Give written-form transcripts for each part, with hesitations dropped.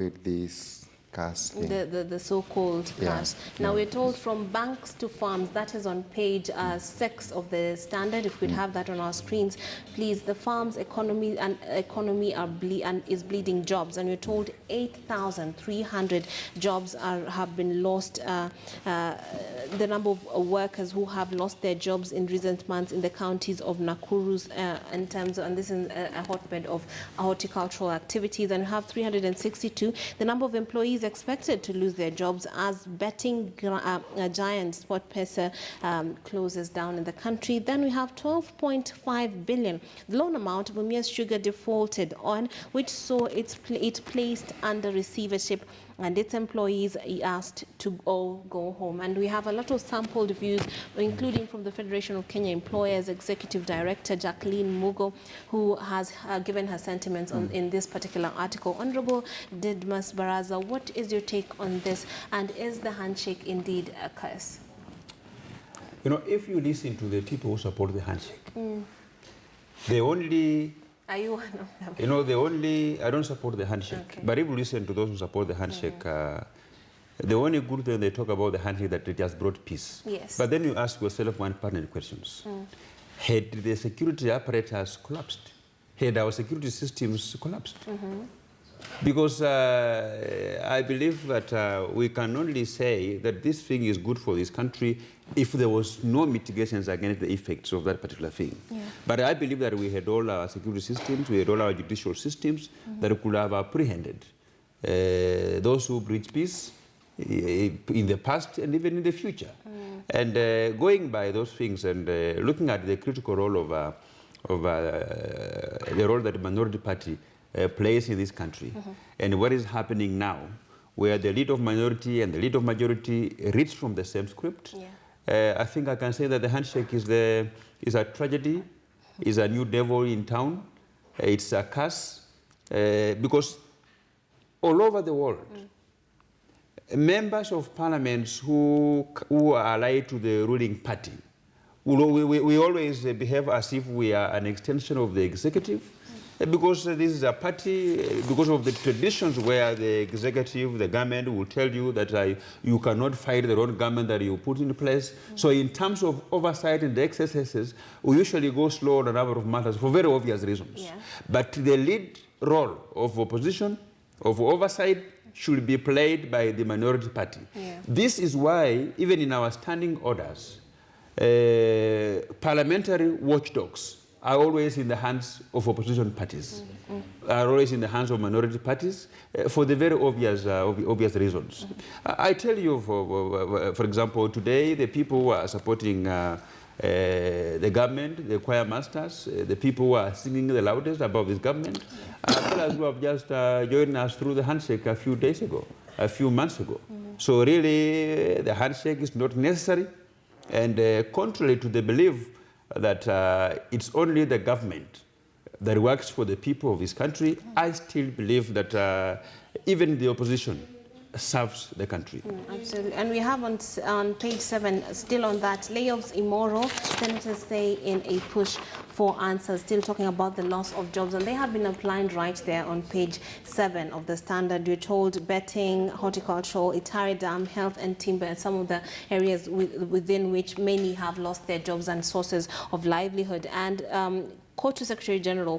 with this CAS thing. The so-called CAS. Now we're told from banks to farms, that is on page 6 of the standard. If we'd have that on our screens, please. The farms economy is bleeding jobs, and we're told 8,300 jobs have been lost. The number of workers who have lost their jobs in recent months in the counties of Nakuru's in terms of, and this is a hotbed of horticultural activities, and we have 362. The number of employees expected to lose their jobs as betting giant SportPesa closes down in the country. Then we have 12.5 billion, the loan amount Mumias Sugar defaulted on, which saw it placed under receivership, and its employees asked to all go home. And we have a lot of sampled views, including from the Federation of Kenya Employers Executive Director Jacqueline Mugo, who has given her sentiments in this particular article. Honorable Didmas Baraza, what is your take on this, and is the handshake indeed a curse? You know, if you listen to the people who support the handshake, they only... Are you one of them? You know, I don't support the handshake. Okay. But if you listen to those who support the handshake, the only good thing they talk about the handshake that it has brought peace. Yes. But then you ask yourself one pertinent questions. Had the security apparatus collapsed? Had our security systems collapsed? Because I believe that we can only say that this thing is good for this country if there was no mitigations against the effects of that particular thing. But I believe that we had all our security systems, we had all our judicial systems that could have apprehended those who breach peace in the past and even in the future. And going by those things and looking at the critical role of the role that the minority party plays in this country, and what is happening now, where the lead of minority and the lead of majority reach from the same script. I think I can say that the handshake is a tragedy, is a new devil in town. It's a curse, because all over the world, members of parliaments who are allied to the ruling party, we always behave as if we are an extension of the executive. Because this is a party, because of the traditions where the executive, the government will tell you that you cannot fight the wrong government that you put in place. So in terms of oversight and the exercises, we usually go slow on a number of matters for very obvious reasons. But the lead role of opposition, of oversight, should be played by the minority party. This is why, even in our standing orders, parliamentary watchdogs are always in the hands of opposition parties, are always in the hands of minority parties for the very obvious reasons. I tell you, for example, today the people who are supporting the government, the choir masters, the people who are singing the loudest about this government, are fellows who have just joined us through the handshake a few days ago, a few months ago. So really, the handshake is not necessary, and contrary to the belief that it's only the government that works for the people of this country, I still believe that even the opposition serves the country. Absolutely. And we have on page 7, still on that, layoffs immoral, senators say in a push for answers, still talking about the loss of jobs. And they have been outlined right there on page 7 of the standard. You're told betting, horticultural, Itare Dam, health and timber, and some of the areas within which many have lost their jobs and sources of livelihood. And Kotu Secretary General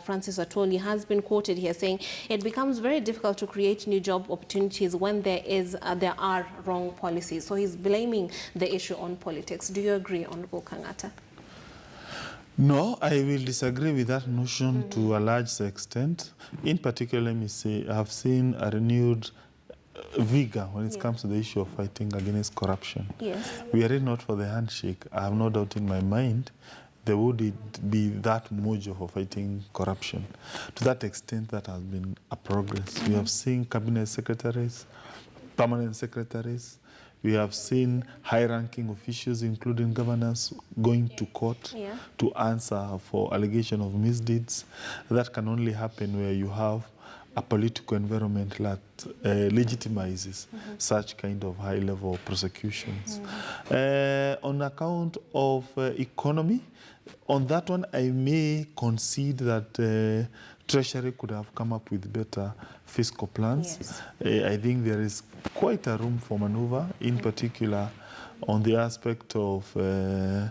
Francis Atwoli has been quoted here saying it becomes very difficult to create new job opportunities when there are wrong policies. So he's blaming the issue on politics. Do you agree, Honorable Kangata? No, I will disagree with that notion to a large extent. In particular, let me say, I have seen a renewed vigor when it comes to the issue of fighting against corruption. We are not for the handshake. I have no doubt in my mind there would be that mojo for fighting corruption. To that extent, that has been a progress. We have seen cabinet secretaries, permanent secretaries. We have seen high-ranking officials, including governors, going to court to answer for allegation of misdeeds. That can only happen where you have a political environment that legitimizes such kind of high-level prosecutions. On account of economy, on that one, I may concede that Treasury could have come up with better fiscal plans. Yes. I think there is quite a room for maneuver, in particular on the aspect of the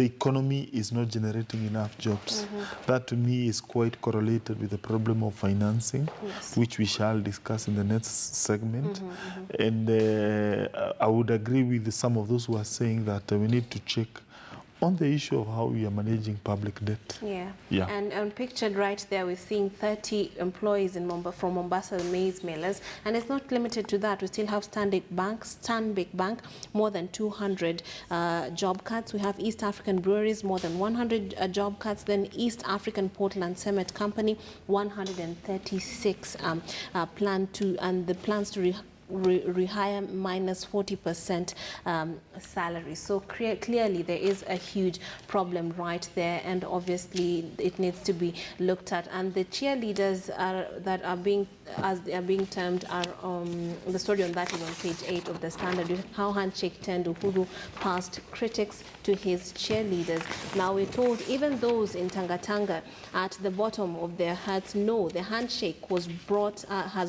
economy is not generating enough jobs. That to me is quite correlated with the problem of financing, Yes. which we shall discuss in the next segment. And I would agree with some of those who are saying that we need to check on the issue of how we are managing public debt. Yeah. Yeah. And pictured right there, we're seeing 30 employees in from Mombasa maize millers. And it's not limited to that. We still have Stanbic Bank, more than 200 job cuts. We have East African Breweries, more than 100 job cuts. Then East African Portland Cement Company, 136 and the plans to rehire minus 40% salary. So clearly there is a huge problem right there, and obviously it needs to be looked at. And the cheerleaders that are being, as they are being termed, are the story on that is on page 8 of the Standard. How handshake turned Uhuru past critics to his cheerleaders. Now we're told even those in Tangatanga at the bottom of their hearts know the handshake has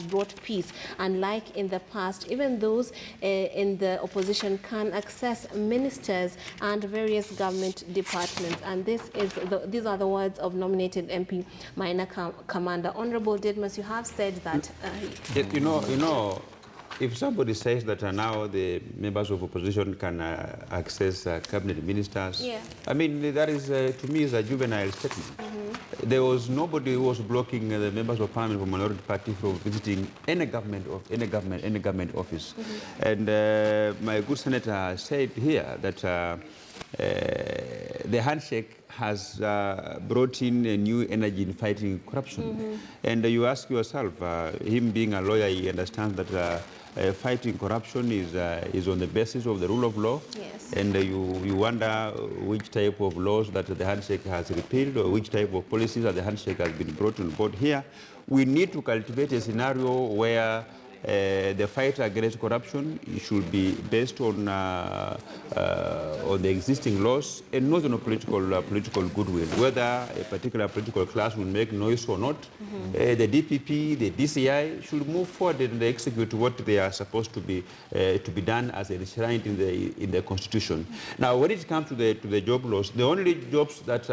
brought peace, unlike in the past. Even those in the opposition can access ministers and various government departments. And these are the words of nominated MP Maina Commander. Honorable Didmus, you have said that. You know, if somebody says that now the members of opposition can access cabinet ministers, Yeah. I mean, that is, to me, is a juvenile statement. There was nobody who was blocking the members of parliament from minority party from visiting any government office. And my good senator said here that the handshake has brought in a new energy in fighting corruption. And you ask yourself, him being a lawyer, he understands that fighting corruption is on the basis of the rule of law. Yes. And you wonder which type of laws that the handshake has repealed, or which type of policies that the handshake has been brought on board here. We need to cultivate a scenario where the fight against corruption should be based on the existing laws and not on a political goodwill. Whether a particular political class will make noise or not, the DPP, the DCI should move forward and execute what they are supposed to be done as enshrined in the Constitution. Now, when it comes to the job loss, the only jobs that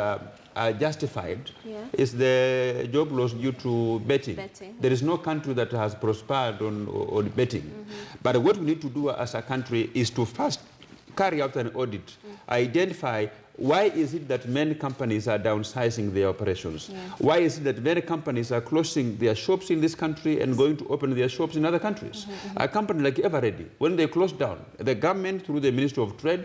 are justified is the job loss due to betting. There is no country that has prospered on betting. But what we need to do as a country is to first carry out an audit, identify why is it that many companies are downsizing their operations? Why is it that many companies are closing their shops in this country and going to open their shops in other countries? A company like Everready, when they closed down, the government through the Ministry of Trade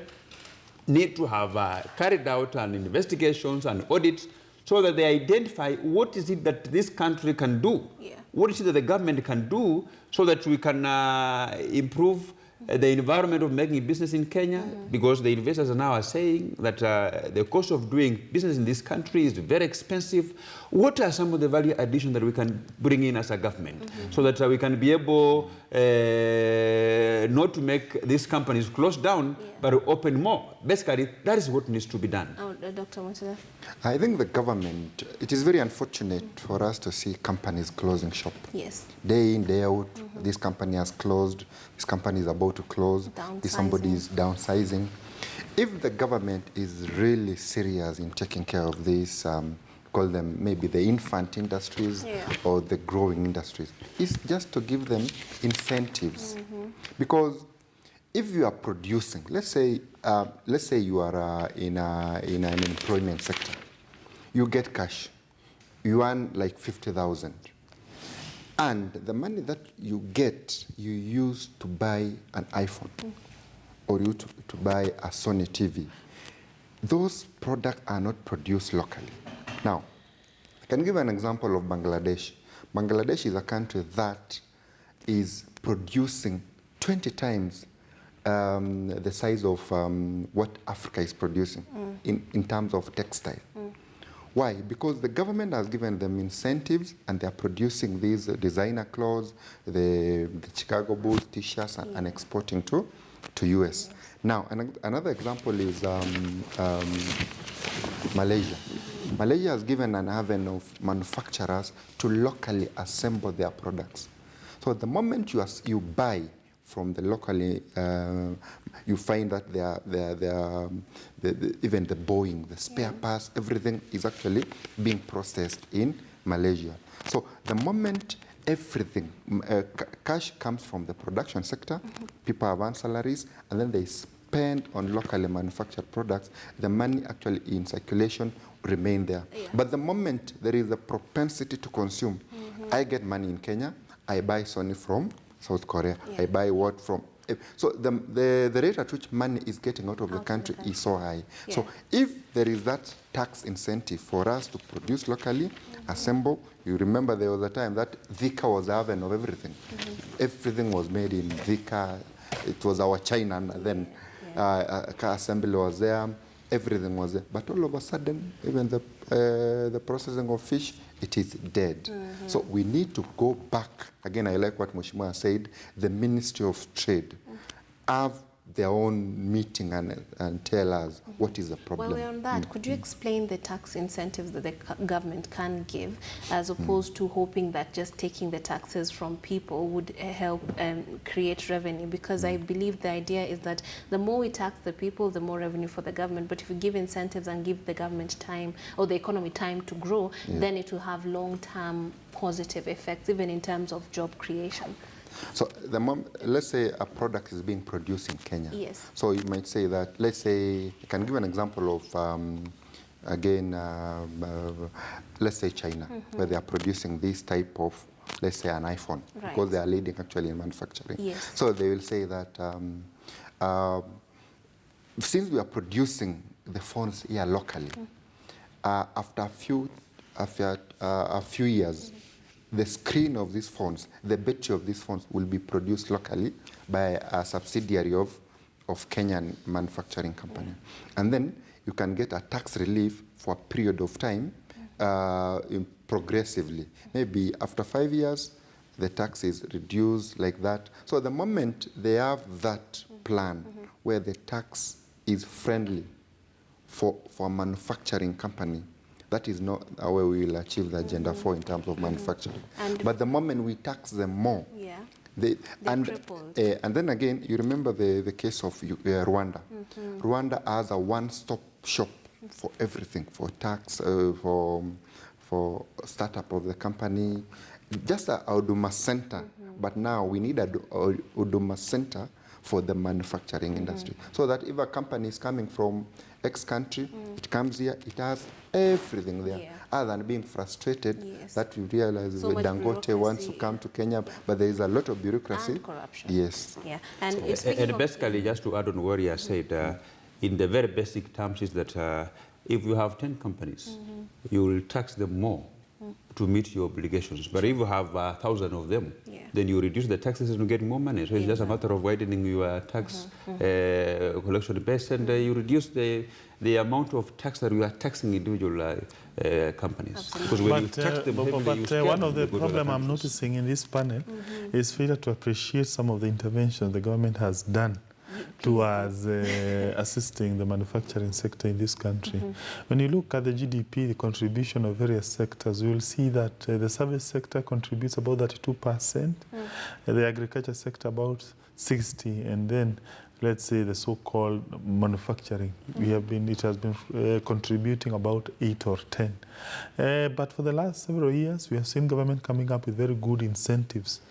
need to have carried out an investigations and audits so that they identify what is it that this country can do, what is it that the government can do so that we can improve the environment of making business in Kenya, because the investors are now saying that the cost of doing business in this country is very expensive. What are some of the value additions that we can bring in as a government so that we can be able not to make these companies close down, but open more? Basically, that is what needs to be done. Oh, Dr. Mutula. I think the government, it is very unfortunate for us to see companies closing shop. Yes. Day in, day out, this company has closed, this company is about to close, this somebody is downsizing. If the government is really serious in taking care of this, call them maybe the infant industries or the growing industries, it's just to give them incentives. Because if you are producing, let's say you are in an employment sector, you get cash, you earn like 50,000, and the money that you get, you use to buy an iPhone or you to buy a Sony TV. Those products are not produced locally. Now, I can give an example of Bangladesh. Bangladesh is a country that is producing 20 times the size of what Africa is producing in terms of textile. Why? Because the government has given them incentives and they are producing these designer clothes, the Chicago Bulls t-shirts and exporting to US. Now, another example is Malaysia. Malaysia has given an avenue of manufacturers to locally assemble their products. So the moment you buy from the locally, you find that even the Boeing, the spare parts, everything is actually being processed in Malaysia. So the moment everything, cash comes from the production sector, people have earned salaries, and then they spend on locally manufactured products, the money actually in circulation remain there. But the moment there is a propensity to consume, I get money in Kenya, I buy Sony from South Korea, I buy what from, so the rate at which money is getting out of the country is so high. So if there is that tax incentive for us to produce locally, assemble, you remember there was a time that Thika was the haven of everything. Everything was made in Thika. It was our China then. Car assembly was there, everything was there. But all of a sudden, even the processing of fish, it is dead. So we need to go back. Again, I like what Mheshimiwa said, the Ministry of Trade have their own meeting and tell us what is the problem. Well, on that, could you explain the tax incentives that the government can give, as opposed to hoping that just taking the taxes from people would help create revenue? Because I believe the idea is that the more we tax the people, the more revenue for the government. But if we give incentives and give the government time, or the economy time to grow, then it will have long-term positive effects, even in terms of job creation. So let's say a product is being produced in Kenya. Yes. So you might say that, let's say, I can give an example of, let's say China, where they are producing this type of, let's say an iPhone, because they are leading actually in manufacturing. Yes. So they will say that since we are producing the phones here locally, after a few years, the screen of these phones, the battery of these phones will be produced locally by a subsidiary of Kenyan manufacturing company. And then you can get a tax relief for a period of time progressively. Maybe after 5 years, the tax is reduced like that. So the moment they have that plan where the tax is friendly for a manufacturing company, that is not how we will achieve the Agenda 4 in terms of manufacturing. But the moment we tax them more, and then again, you remember the case of Rwanda. Rwanda has a one-stop shop for everything, for tax, for startup of the company, just a Huduma Center. But now we need a Huduma Center for the manufacturing industry, so that if a company is coming from X country, it comes here, it has everything there, other than being frustrated that you realize so the Dangote wants to come to Kenya, but there is a lot of bureaucracy. And corruption. Yes. Yeah. And, and basically, just to add on what you said, in the very basic terms is that if you have 10 companies, you will tax them more to meet your obligations. But if you have 1,000 of them, then you reduce the taxes and you get more money. So it's just a matter of widening your tax collection base, and you reduce the amount of tax that you are taxing individual companies. Because when you tax them heavily, one of the problems I'm noticing in this panel is failure to appreciate some of the interventions the government has done towards assisting the manufacturing sector in this country. When you look at the GDP, the contribution of various sectors, you will see that the service sector contributes about 32%, the agriculture sector about 60%, and then let's say the so-called manufacturing, it has been contributing about 8 or 10. But for the last several years, we have seen government coming up with very good incentives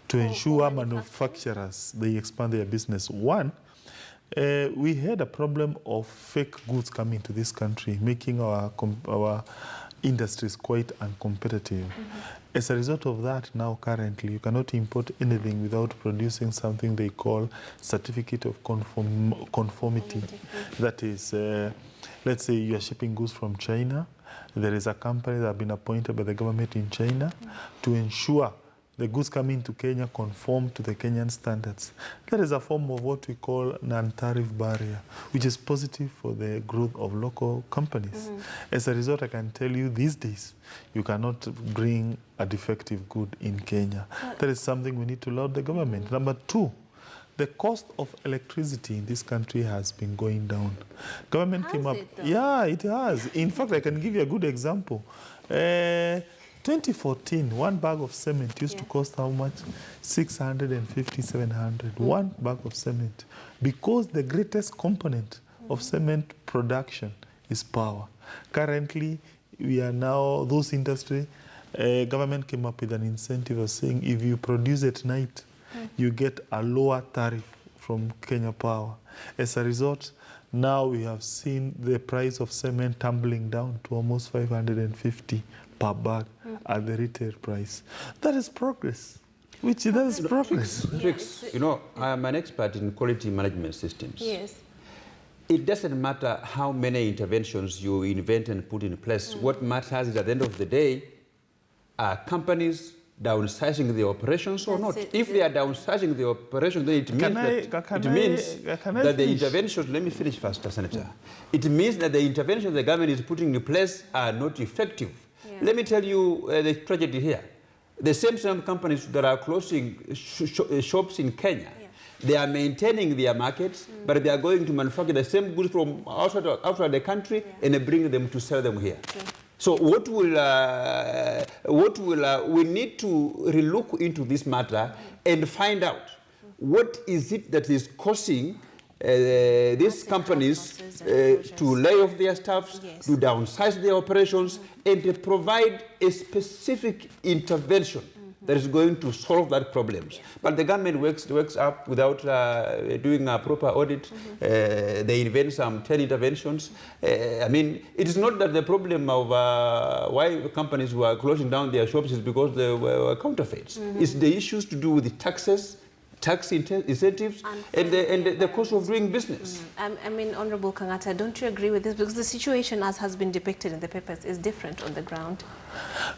to ensure manufacturers, they expand their business. One, we had a problem of fake goods coming to this country, making our industries quite uncompetitive. As a result of that, now currently, you cannot import anything without producing something they call certificate of conformity. That is, let's say you are shipping goods from China. There is a company that has been appointed by the government in China to ensure the goods coming to Kenya conform to the Kenyan standards. That is a form of what we call non-tariff barrier, which is positive for the growth of local companies. As a result, I can tell you these days, you cannot bring a defective good in Kenya. That is something we need to laud the government. Number two, the cost of electricity in this country has been going down. Government came up. It, though? Yeah, it has. In fact, I can give you a good example. 2014, one bag of cement used to cost how much? 650, 700. One bag of cement. Because the greatest component of cement production is power. Currently, we are now, those industry, government came up with an incentive of saying if you produce at night, you get a lower tariff from Kenya Power. As a result, now we have seen the price of cement tumbling down to almost 550 per bag at the retail price. That is progress. That is progress. Tricks. You know, I am an expert in quality management systems. Yes. It doesn't matter how many interventions you invent and put in place. What matters is at the end of the day, are companies downsizing the operations or not? If they are downsizing the operations, then it means that the interventions, let me finish first, Senator. It means that the interventions the government is putting in place are not effective. Yeah. Let me tell you the tragedy here. The same companies that are closing shops in Kenya, they are maintaining their markets, but they are going to manufacture the same goods from outside the country and bring them to sell them here. So we need to relook into this matter and find out what is it that is causing these companies to lay off their staffs, to downsize their operations, and to provide a specific intervention that is going to solve that problem. But the government works up without doing a proper audit. They invent some 10 interventions. I mean, it is not that the problem of why companies were closing down their shops is because they were counterfeits. It's the issues to do with the taxes, tax incentives, and the cost of doing business. I mean, Honorable Kangata, don't you agree with this? Because the situation, as has been depicted in the papers, is different on the ground.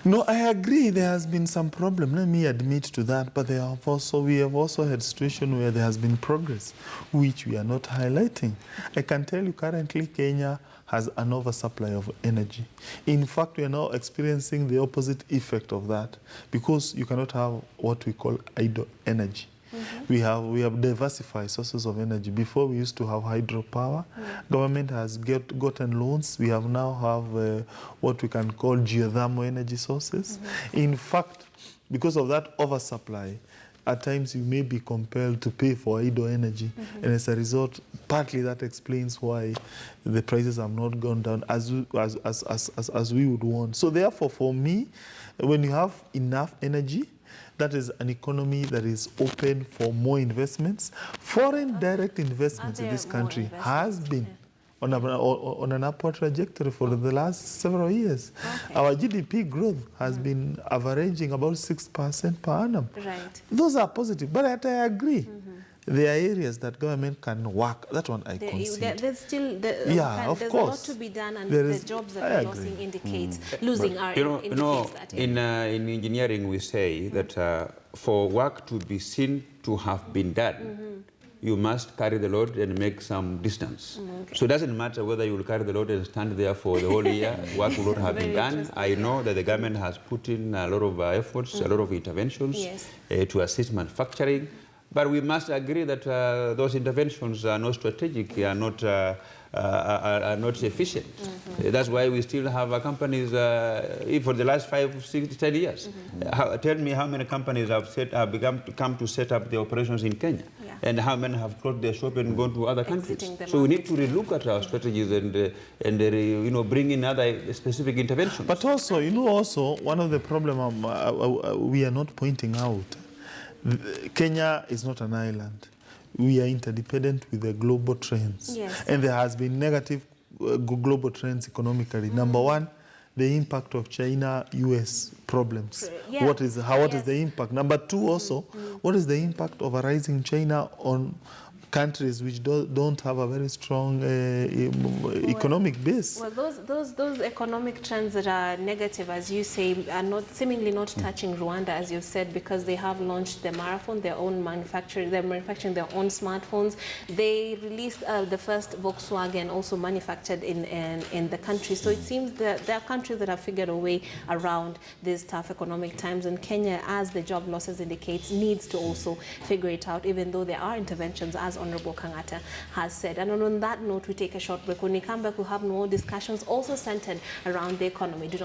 No, I agree. There has been some problem. Let me admit to that. But we have also had situation where there has been progress, which we are not highlighting. I can tell you currently Kenya has an oversupply of energy. In fact, we are now experiencing the opposite effect of that because you cannot have what we call idle energy. We have diversified sources of energy. Before we used to have hydropower. Government has gotten loans. We now have what we can call geothermal energy sources. In fact, because of that oversupply, at times you may be compelled to pay for idle energy. And as a result, partly that explains why the prices have not gone down as we would want. So therefore, for me, when you have enough energy, that is an economy that is open for more investments. Foreign direct investments in this country has been on an upward trajectory for the last several years. Our GDP growth has been averaging about 6% per annum. Right. Those are positive, but I agree. There are areas that government can work. That one I concede. There's still there's a lot to be done, and the jobs that we're losing indicates losing our indicates that. In engineering, we say that for work to be seen to have been done, you must carry the load and make some distance. So it doesn't matter whether you will carry the load and stand there for the whole year. Work will not have been done. I know that the government has put in a lot of efforts, a lot of interventions to assist manufacturing. But we must agree that those interventions are not strategic, are not efficient. That's why we still have companies for the last 5, 6, 10 years. Tell me how many companies have come to set up the operations in Kenya, and how many have closed their shop and gone to other countries. So we need to relook at our strategies and bring in other specific interventions. But also, one of the problems we are not pointing out. Kenya is not an island. We are interdependent with the global trends. And there has been negative global trends economically. Number one, the impact of China-US problems. What is the impact? Number two also, what is the impact of a rising China on countries which don't have a very strong economic base. Well, those economic trends that are negative, as you say, are seemingly not touching Rwanda, as you've said, because they have launched the marathon, they're manufacturing their own smartphones. They released the first Volkswagen, also manufactured in the country. So it seems that there are countries that have figured a way around these tough economic times, and Kenya, as the job losses indicates, needs to also figure it out, even though there are interventions, as Honorable Kangata has said. And on that note, we take a short break. When we come back, we'll have more discussions also centered around the economy. Do not